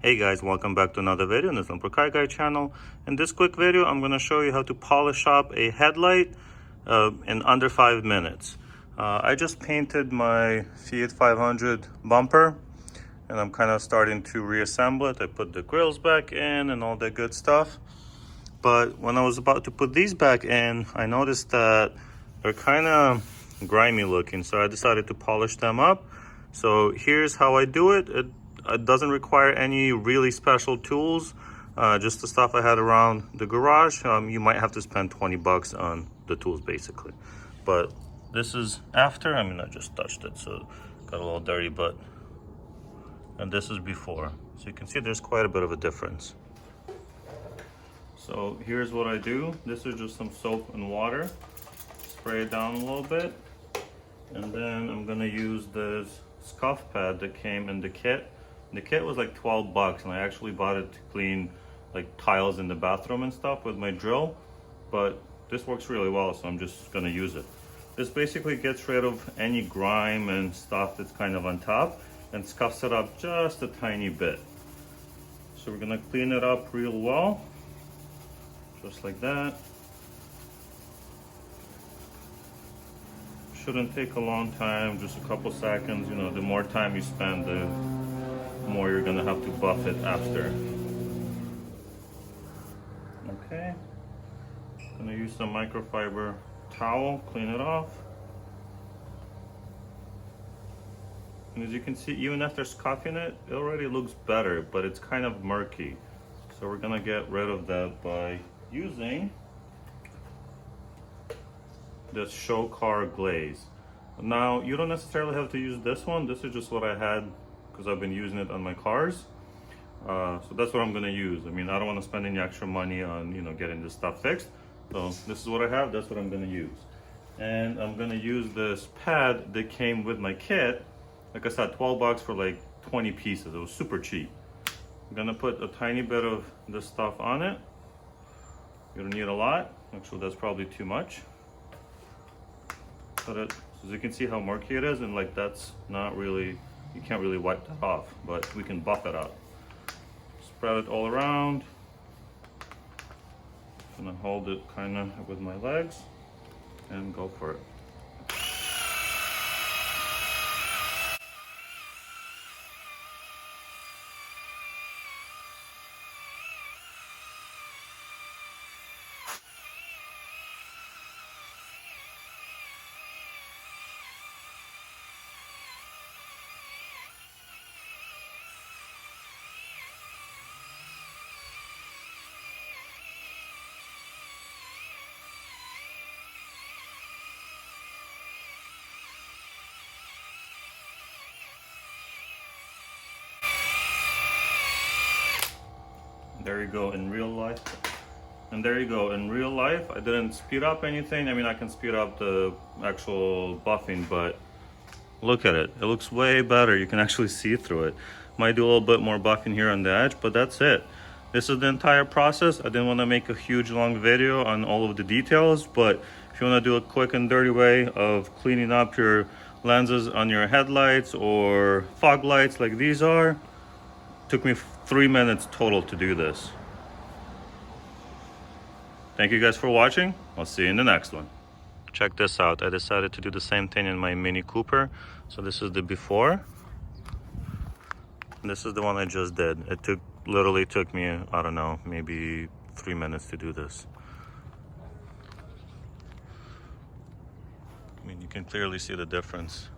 Hey guys, welcome back to another video on this Unclear Car Guy channel. In this quick video, I'm going to show you how to polish up a headlight in under 5 minutes. I just painted my Fiat 500 bumper and I'm kind of starting to reassemble it. I put the grills back in and all that good stuff. But when I was about to put these back in, I noticed that they're kind of grimy looking, so I decided to polish them up. So here's how I do it. It doesn't require any really special tools, just the stuff I had around the garage. You might have to spend 20 bucks on the tools basically. But this is after. I mean, I just touched it, so it got a little dirty, and this is before. So you can see there's quite a bit of a difference. So here's what I do. This is just some soap and water. Spray it down a little bit. And then I'm gonna use this scuff pad that came in the kit. The kit was like 12 bucks and I actually bought it to clean like tiles in the bathroom and stuff with my drill. But this works really well, so I'm just gonna use it. This basically gets rid of any grime and stuff that's kind of on top and scuffs it up just a tiny bit. So we're gonna clean it up real well. Just like that. Shouldn't take a long time, just a couple seconds. You know, the more time you spend, the more you're gonna have to buff it after. Okay. Gonna use some microfiber towel, clean it off. And as you can see, even after scuffing it, it already looks better, but it's kind of murky. So we're gonna get rid of that by using this show car glaze. Now you don't necessarily have to use this one. This is just what I had because I've been using it on my cars. So that's what I'm gonna use. I mean, I don't want to spend any extra money on, you know, getting this stuff fixed. So this is what I have. That's what I'm gonna use. And I'm gonna use this pad that came with my kit. Like I said, 12 bucks for like 20 pieces. It was super cheap. I'm gonna put a tiny bit of this stuff on it. You don't need a lot. Actually, that's probably too much. But as you can see how murky it is, and like that's not really, you can't really wipe that off, but we can buff it out. Spread it all around. I'm gonna hold it kind of with my legs and go for it. There you go in real life. And there you go in real life. I didn't speed up anything. I mean, I can speed up the actual buffing, but look at it. It looks way better. You can actually see through it. Might do a little bit more buffing here on the edge, but that's it. This is the entire process. I didn't want to make a huge long video on all of the details, but if you want to do a quick and dirty way of cleaning up your lenses on your headlights or fog lights like these are, took me 3 minutes total to do this. Thank you guys for watching. I'll see you in the next one. Check this out. I decided to do the same thing in my Mini Cooper. So this is the before. And this is the one I just did. It literally took me, I don't know, maybe 3 minutes to do this. I mean, you can clearly see the difference.